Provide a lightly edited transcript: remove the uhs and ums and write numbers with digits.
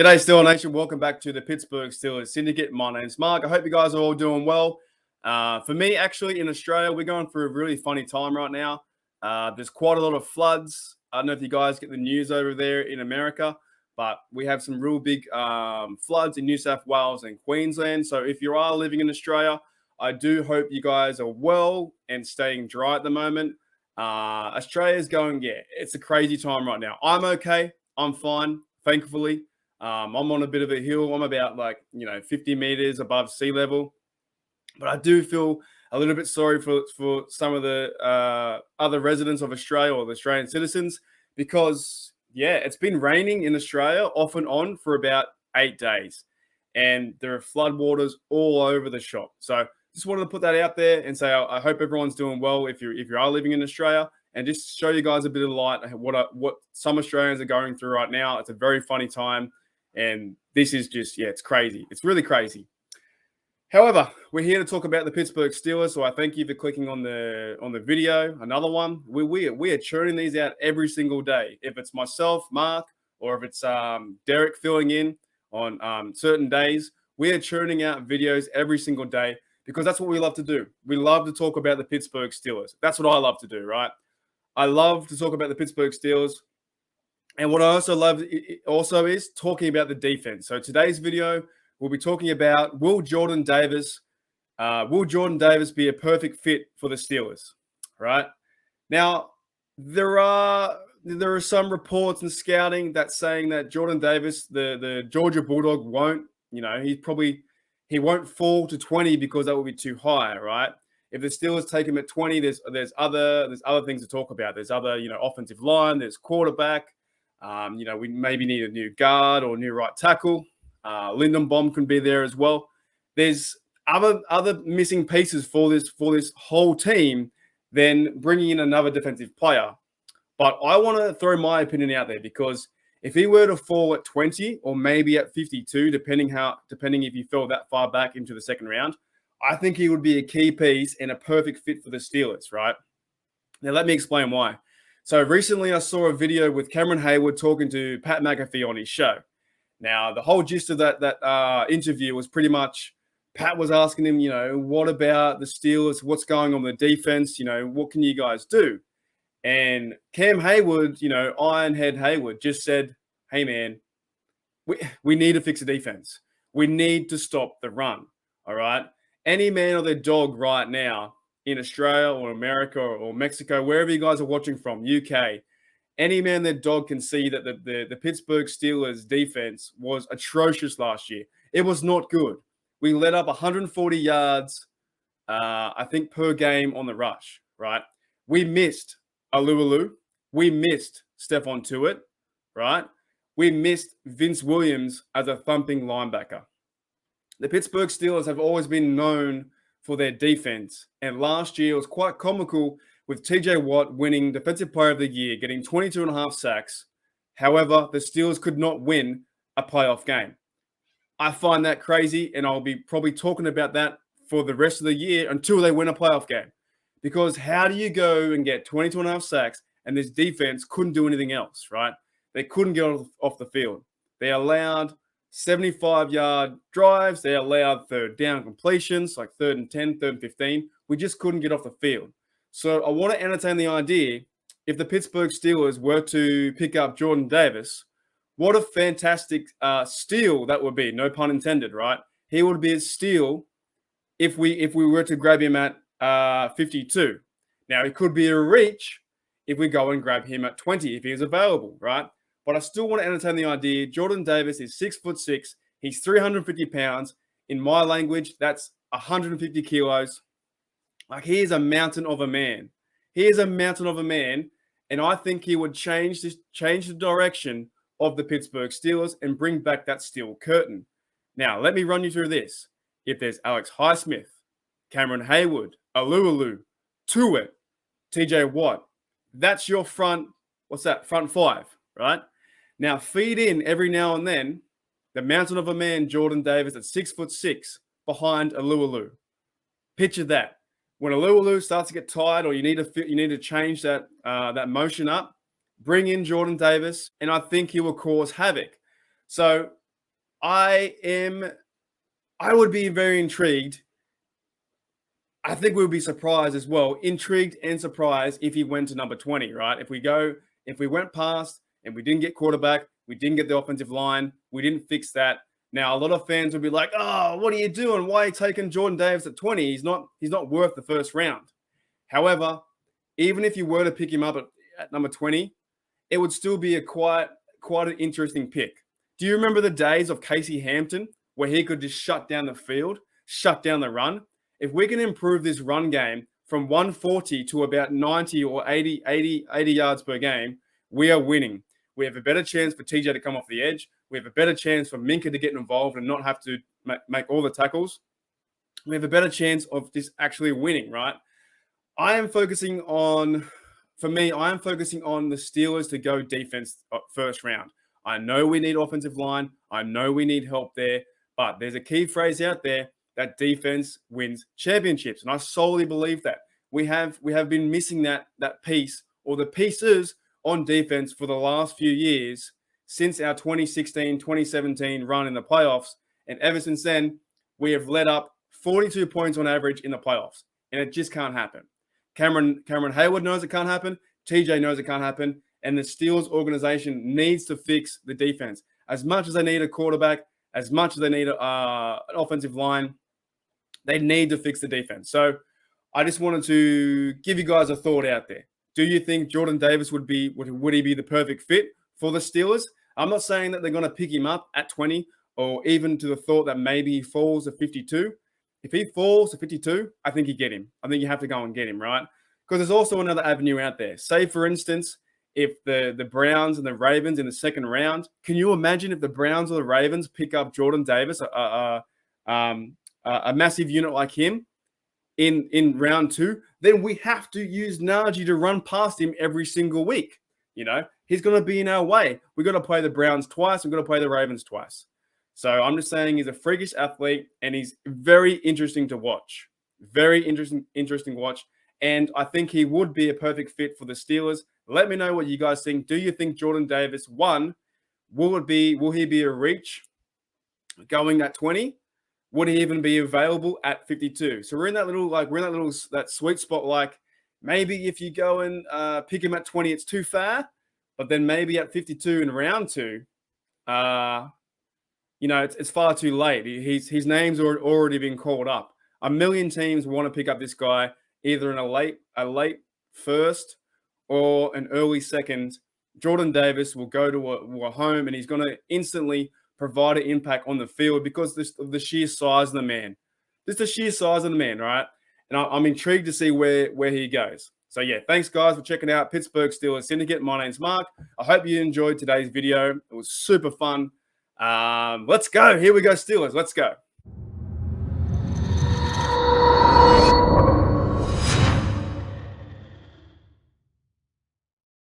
G'day, Steeler Nation. Welcome back to the Pittsburgh Steelers Syndicate. My name's Mark. I hope you guys are all doing well. For me, actually, in Australia, we're going through a really funny time right now. There's quite a lot of floods. I don't know if you guys get the news over there in America, but we have some real big floods in New South Wales and Queensland. So if you are living in Australia, I do hope you guys are well and staying dry at the moment. Australia's going, it's a crazy time right now. I'm okay. I'm fine, thankfully. I'm on a bit of a hill. I'm about 50 meters above sea level. But I do feel a little bit sorry for some of the other residents of Australia or the Australian citizens because, it's been raining in Australia off and on for about 8 days. And there are floodwaters all over the shop. So just wanted to put that out there and say I hope everyone's doing well if you are living in Australia, and just show you guys a bit of light what some Australians are going through right now. It's a very funny time. And this is just, it's crazy. It's really crazy. However, we're here to talk about the Pittsburgh Steelers, so I thank you for clicking on the video. Another one. We are churning these out every single day. If it's myself, Mark, or if it's Derek filling in on certain days, we are churning out videos every single day because that's what we love to do. We love to talk about the Pittsburgh Steelers. That's what I love to do, right? I love to talk about the Pittsburgh Steelers. And what I also love is talking about the defense. So today's video, we'll be talking about will Jordan Davis be a perfect fit for the Steelers, right? Now, there are some reports and scouting that's saying that Jordan Davis, the Georgia Bulldog, won't, he won't fall to 20 because that will be too high, right? If the Steelers take him at 20, there's other things to talk about. There's other, offensive line, there's quarterback. We maybe need a new guard or new right tackle. Lindenbaum can be there as well. There's other missing pieces for this whole team than bringing in another defensive player. But I want to throw my opinion out there because if he were to fall at 20 or maybe at 52, depending if he fell that far back into the second round, I think he would be a key piece and a perfect fit for the Steelers, right? Now, let me explain why. So recently I saw a video with Cameron Hayward talking to Pat McAfee on his show. Now, the whole gist of that interview was pretty much Pat was asking him, what about the Steelers? What's going on with the defense? What can you guys do? And Cam Hayward, Ironhead Hayward, just said, hey, man, we need to fix the defense. We need to stop the run, all right? Any man or their dog right now in Australia or America or Mexico, wherever you guys are watching from, UK, any man, their dog can see that the Pittsburgh Steelers defense was atrocious last year. It was not good. We let up 140 yards, I think, per game on the rush, right? We missed Alualu. We missed Stephon Tuitt, right? We missed Vince Williams as a thumping linebacker. The Pittsburgh Steelers have always been known for their defense. And last year, it was quite comical with TJ Watt winning Defensive Player of the Year, getting 22.5 sacks. However, the Steelers could not win a playoff game. I find that crazy, and I'll be probably talking about that for the rest of the year until they win a playoff game. Because how do you go and get 22.5 sacks and this defense couldn't do anything else, right? They couldn't get off the field. They allowed 75-yard drives. They allowed third down completions, like 3rd and 10, 3rd and 15. We just couldn't get off the field. So I want to entertain the idea, if the Pittsburgh Steelers were to pick up Jordan Davis, what a fantastic steal that would be. No pun intended, right? He would be a steal if we were to grab him at 52. Now, it could be a reach if we go and grab him at 20 if he's available, right? But I still want to entertain the idea. Jordan Davis is 6'6". He's 350 pounds. In my language, that's 150 kilos. Like, he is a mountain of a man. He is a mountain of a man, and I think he would change the direction of the Pittsburgh Steelers and bring back that steel curtain. Now, let me run you through this. If there's Alex Highsmith, Cameron Hayward, Alualu, Tuitt, TJ Watt, that's your front five, right? Now, feed in every now and then the mountain of a man, Jordan Davis, at 6'6", behind Alualu. Picture that. When Alualu starts to get tired, or you need to change that motion up, bring in Jordan Davis, and I think he will cause havoc. So I would be very intrigued. I think we'll be surprised as well. Intrigued and surprised if he went to number 20, right? If we went past and we didn't get quarterback, we didn't get the offensive line, we didn't fix that. Now, a lot of fans would be like, oh, what are you doing? Why are you taking Jordan Davis at 20? He's not worth the first round. However, even if you were to pick him up at number 20, it would still be a quite an interesting pick. Do you remember the days of Casey Hampton where he could just shut down the field, shut down the run? If we can improve this run game from 140 to about 90 or 80 yards per game, we are winning. We have a better chance for TJ to come off the edge. We have a better chance for Minka to get involved and not have to make all the tackles. We have a better chance of just actually winning, right? I am focusing on the Steelers to go defense first round. I know we need offensive line. I know we need help there. But there's a key phrase out there that defense wins championships. And I solely believe that. We have been missing that piece or the pieces on defense for the last few years since our 2016, 2017 run in the playoffs. And ever since then, we have let up 42 points on average in the playoffs. And it just can't happen. Cameron Hayward knows it can't happen. TJ knows it can't happen. And the Steelers organization needs to fix the defense. As much as they need a quarterback, as much as they need an offensive line, they need to fix the defense. So I just wanted to give you guys a thought out there. Do you think Jordan Davis would he be the perfect fit for the Steelers? I'm not saying that they're going to pick him up at 20 or even to the thought that maybe he falls to 52. If he falls to 52, I think you get him. I think you have to go and get him, right? Because there's also another avenue out there. Say, for instance, if the Browns and the Ravens in the second round, can you imagine if the Browns or the Ravens pick up Jordan Davis, a massive unit like him, in round 2? Then we have to use Najee to run past him every single week. You know, he's going to be in our way. We've got to play the Browns twice. We've got to play the Ravens twice. So I'm just saying he's a freakish athlete and he's very interesting to watch. Very interesting watch. And I think he would be a perfect fit for the Steelers. Let me know what you guys think. Do you think Jordan Davis, will he be a reach going at 20? Would he even be available at 52? So we're in that sweet spot. Like maybe if you go and pick him at 20, it's too far. But then maybe at 52 in round 2, it's far too late. His name's already been called up. A million teams want to pick up this guy, either in a late first or an early second. Jordan Davis will go to a home and he's going to instantly provide an impact on the field because of the sheer size of the man. Just the sheer size of the man, right? And I'm intrigued to see where he goes. So, yeah, thanks, guys, for checking out Pittsburgh Steelers Syndicate. My name's Mark. I hope you enjoyed today's video. It was super fun. Let's go. Here we go, Steelers. Let's go.